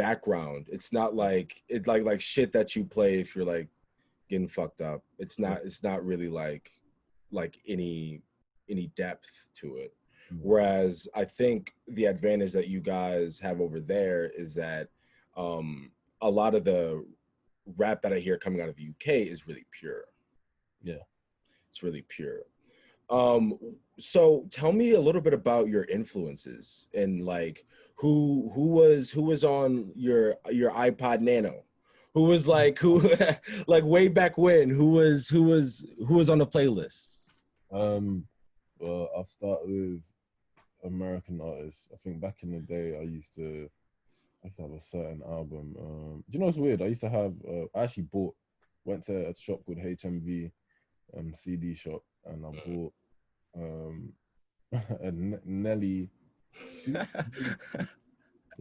background. It's not like it like shit that you play if you're like getting fucked up. It's not really like any depth to it. Whereas I think the advantage that you guys have over there is that a lot of the rap that I hear coming out of the UK is really pure. Yeah, it's really pure. So tell me a little bit about your influences and like who was on your iPod Nano, who was like who like way back when, who was on the playlist. Well, I'll start with American artists. I think back in the day, I used to have a certain album. Do you know what's weird? I used to have. I actually went to a shop called HMV, CD shop, and I bought a Nelly. You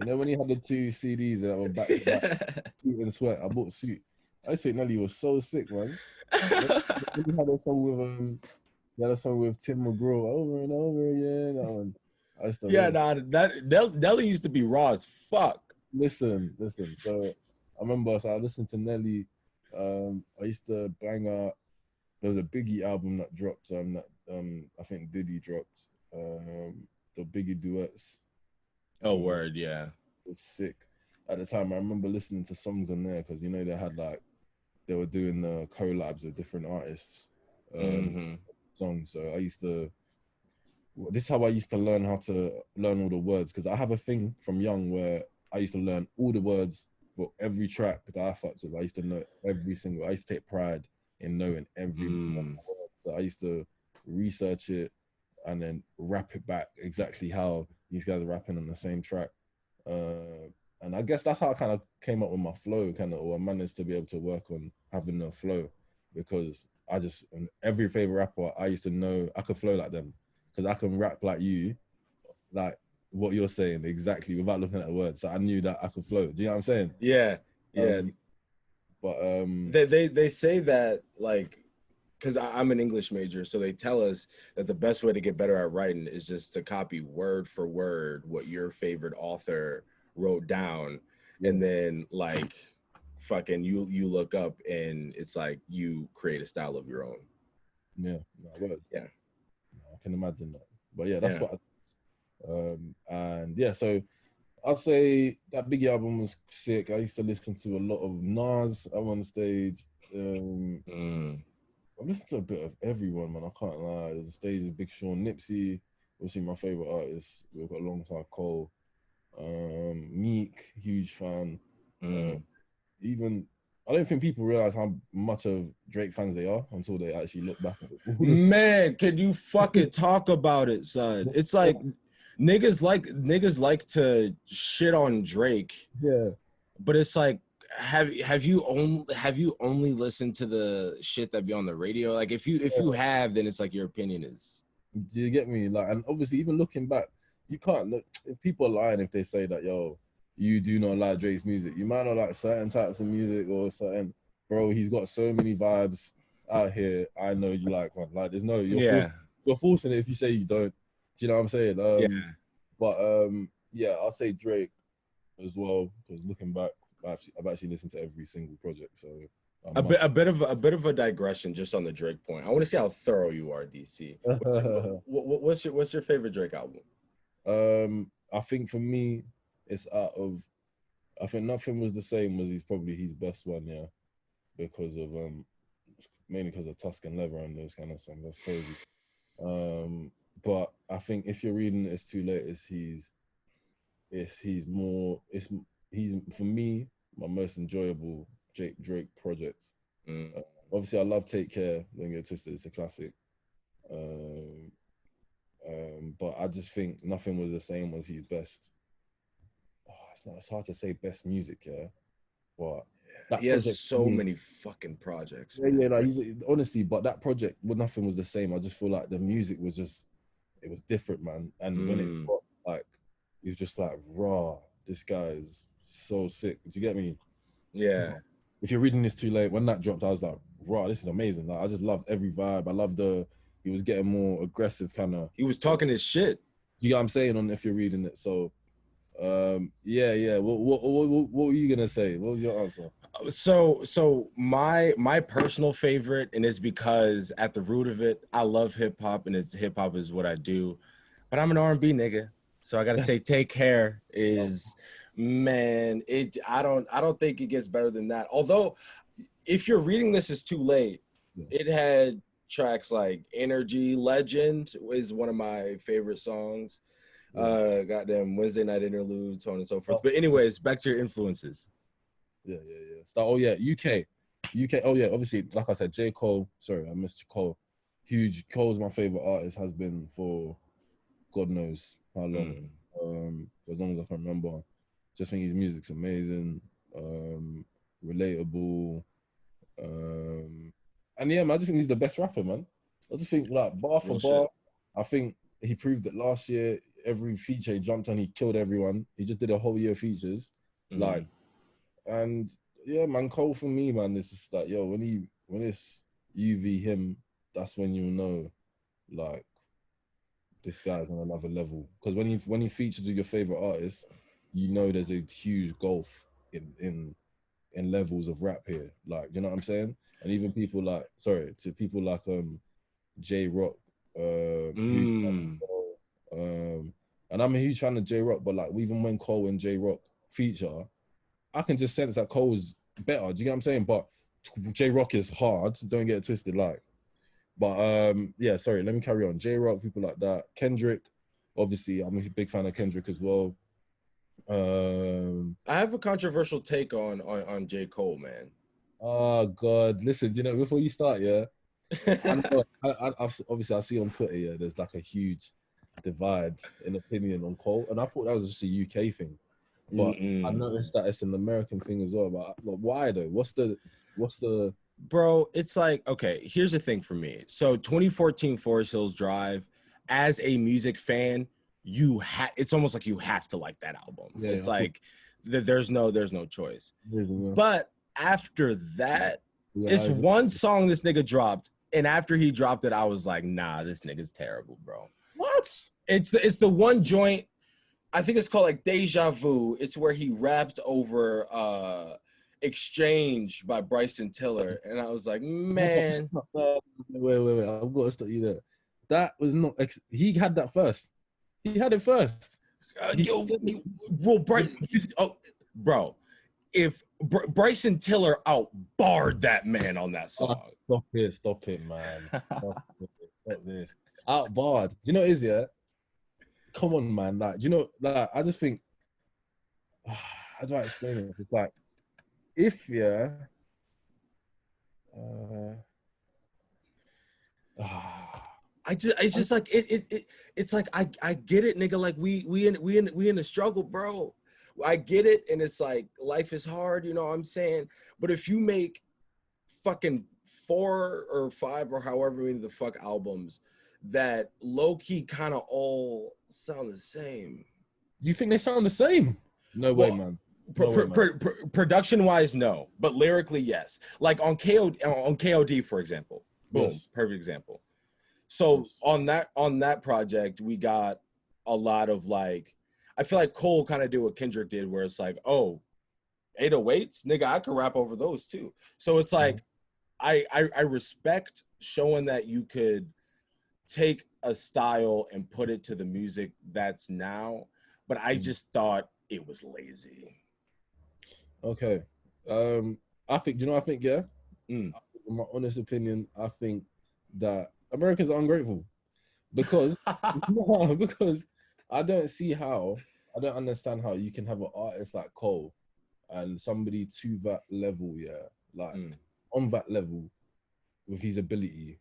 know when he had the two CDs that were back to back, Suit and Sweat. I bought Suit. I just think Nelly was so sick, man. He had a song with Tim McGraw, Over and Over Again. That one. I used to that Nelly used to be raw as fuck. Listen. So I remember, I listened to Nelly. I used to bang out. There was a Biggie album that dropped. I think Diddy dropped. The Biggie duets. Oh, word, yeah. It was sick. At the time, I remember listening to songs on there because they had they were doing collabs with different artists songs. So I used to. This is how I used to learn how to learn all the words, because I have a thing from young where I used to learn all the words for every track that I fucked with. I used to know every single. I used to take pride in knowing every word. So I used to research it and then rap it back exactly how these guys are rapping on the same track. And I guess that's how I kind of came up with my flow, or I managed to be able to work on having a flow, because every favorite rapper, I used to know I could flow like them, because I can rap like you, like what you're saying exactly without looking at the words. So I knew that I could flow. Do you know what I'm saying? Yeah. They say that, like, because I'm an English major, so they tell us that the best way to get better at writing is just to copy word for word what your favorite author wrote down, and then like fucking you look up and it's like you create a style of your own. Yeah, yeah, I can imagine that. But yeah, that's what. And yeah, so I'd say that Biggie album was sick. I used to listen to a lot of Nas at one stage. I listened to a bit of everyone, man. I can't lie. There's a stage of Big Sean, Nipsey. Obviously, my favorite artists. We've got alongside Cole, Meek, huge fan. Even I don't think people realize how much of Drake fans they are until they actually look back at it. Man, can you fucking talk about it, son? It's like niggas like to shit on Drake. Yeah. But it's like, have you only listened to the shit that be on the radio? Like if you have, then it's like your opinion is. Do you get me? Like, and obviously even looking back, you can't look, if people are lying if they say that, yo, you do not like Drake's music. You might not like certain types of music or certain, bro, he's got so many vibes out here. I know you like one. Like there's no, you're forcing it if you say you don't. Do you know what I'm saying? But yeah, I'll say Drake as well, because looking back, I've actually listened to every single project. So a bit of a digression just on the Drake point. I want to see how thorough you are, DC. What's your favorite Drake album? I think for me, it's I think Nothing Was the Same was probably his best one, yeah, because of mainly because of Tuscan Leather and those kind of songs. That's crazy. But I think If You're Reading It's Too Late he's for me my most enjoyable Drake project. Obviously I love Take Care, Don't Get Twisted, it's a classic. But I just think Nothing Was the Same was his best. It's hard to say best music, yeah, but he has so many fucking projects. Yeah, like honestly, but that project, Nothing Was the Same. I just feel like the music was it was different, man. And when it got like, it was just like raw. This guy is so sick. Do you get me? Yeah. If You're Reading This Too Late, when that dropped, I was like, raw. This is amazing. Like I just loved every vibe. I loved he was getting more aggressive, kind of. He was talking his shit. Do you know what I'm saying? On If You're Reading It, so. Yeah. What were you gonna say? What was your answer? So my personal favorite, and it's because at the root of it, I love hip hop, and it's hip hop is what I do. But I'm an R&B nigga, so I gotta say, Take Care is, man. I don't think it gets better than that. Although, if you're reading this is too late, Yeah. it had tracks like Energy Legend is one of my favorite songs. Goddamn Wednesday Night Interlude, so on and so forth. But anyways, back to your influences. Yeah. Oh yeah, UK. Oh yeah, obviously, like I said, J. Cole. Sorry, I missed Cole. Huge. Cole's my favorite artist. Has been for God knows how long. For as long as I can remember. Just think his music's amazing. Relatable. And yeah, man, I just think he's the best rapper, man. I just think like bar for Real bar, shit. I think he proved it last year. Every feature he jumped on, he killed everyone. He just did a whole year of features. Like, and yeah, man, Cole for me, man, it's just like, yo, when it's UV him, that's when you know, like, this guy's on another level. Because when he features with your favorite artist, you know there's a huge gulf in levels of rap here. Like, you know what I'm saying? And even people like, sorry, to people like J Rock, huge fan of Cole, and I'm a huge fan of J Rock, but like even when Cole and J Rock feature, I can just sense that Cole's better. Do you get what I'm saying? But J Rock is hard. Don't get it twisted. Like, but yeah, sorry. Let me carry on. J Rock, people like that. Kendrick, obviously, I'm a big fan of Kendrick as well. I have a controversial take on J. Cole, man. Oh God, listen. You know, before you start, yeah, I know. Obviously, I see on Twitter, yeah, there's like a huge divide in opinion on Cole, and I thought that was just a UK thing. But I noticed that it's an American thing as well. But why though? What's the Bro, it's like, okay, here's the thing for me. So 2014 Forest Hills Drive, as a music fan, it's almost like you have to like that album. Yeah, It's like there's no choice. yeah. But after that, Yeah, it's one song this nigga dropped, and after he dropped it, I was like, nah, this nigga's terrible, bro. what? It's the one joint, I think it's called like Deja Vu. It's where he rapped over Exchange by Bryson Tiller. And I was like, man. Wait. I've got to stop you there. That was not. He had that first. He had it first. Bro, if Bryson Tiller outbarred that man on that song. Stop it, man. Stop this. Outbarred. Do you know what it is, yeah? Come on, man. Like, do you know, like, I just think, how do I explain it? It's like, if, yeah, it's just like it's like I get it, nigga. Like we in the struggle, bro. I get it, and it's like life is hard, you know what I'm saying? But if you make fucking 4 or 5 or however many the fuck albums that low key kind of all sound the same. Do you think they sound the same? No way, man. Production wise, no, but lyrically, yes. Like on KOD, for example. Boom, yes. Perfect example. So yes. on that project, we got a lot of like, I feel like Cole kind of did what Kendrick did, where it's like, oh, 808s, nigga, I could rap over those too. So it's like, I respect showing that you could take a style and put it to the music that's now, but I just thought it was lazy. Okay. I think, yeah? In my honest opinion, I think that Americans are ungrateful because because I don't understand how you can have an artist like Cole and somebody to that level, yeah, like on that level with his ability,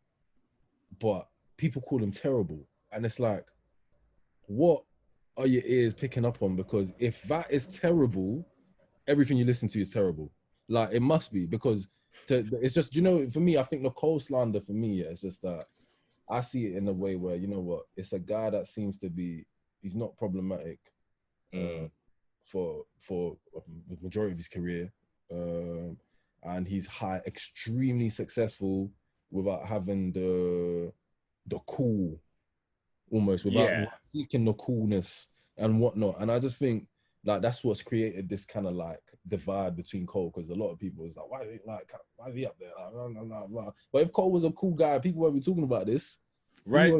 but people call him terrible. And it's like, what are your ears picking up on? Because if that is terrible, everything you listen to is terrible. Like, it must be, because it's just, you know, for me, I think the Cole slander for me, yeah, it's just that I see it in a way where, you know what, it's a guy that seems to be, he's not problematic for the majority of his career. And he's extremely successful without having the cool, almost, without seeking the coolness and whatnot. And I just think like that's what's created this kind of like divide between Cole, because a lot of people is like, why is he up there? Like, blah, blah, blah, blah. But if Cole was a cool guy, people won't be talking about this, right?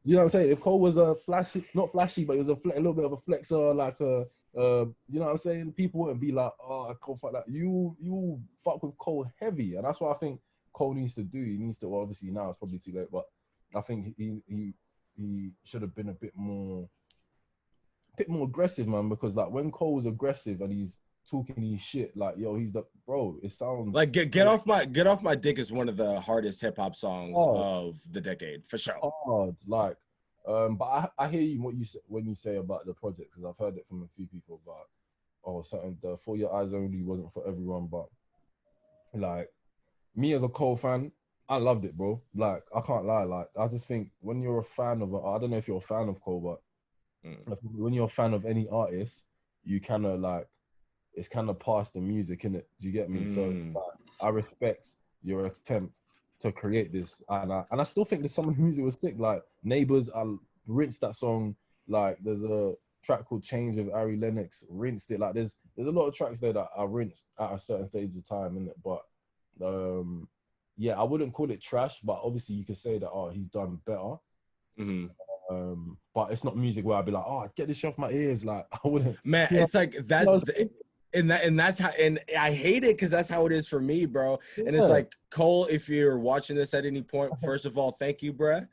You know what I'm saying? If Cole was a flashy, not flashy, but he was a little bit of a flexor, like a, you know what I'm saying? People wouldn't be like, oh, Cole fuck that. You fuck with Cole heavy, and that's what I think Cole needs to do. He needs to, well, obviously now it's probably too late, but I think he should have been a bit more aggressive, man. Because like when Cole's aggressive and he's talking his shit, like yo, he's the bro. It sounds like get off my dick is one of the hardest hip hop songs of the decade for sure. Hard, like, but I hear you when you say about the project, because I've heard it from a few people about, oh, something the For Your Eyes Only wasn't for everyone, but like me as a Cole fan, I loved it, bro. Like I can't lie, like I just think when you're a fan of, I don't know if you're a fan of Cole, but when you're a fan of any artist, you kind of like, it's kind of past the music, innit? Do you get me? So like, I respect your attempt to create this, and I still think that some of the music was sick. Like Neighbors, I rinsed that song. Like there's a track called Change of Ari Lennox, rinsed it. Like there's a lot of tracks there that I rinsed at a certain stage of time, innit? But yeah, I wouldn't call it trash, but obviously you could say that, oh, he's done better. But it's not music where I'd be like, oh, get this shit off my ears. Like I wouldn't. Man, it's like that's and that's how, and I hate it because that's how it is for me, bro. And it's like, Cole, if you're watching this at any point, first of all, thank you, bruh.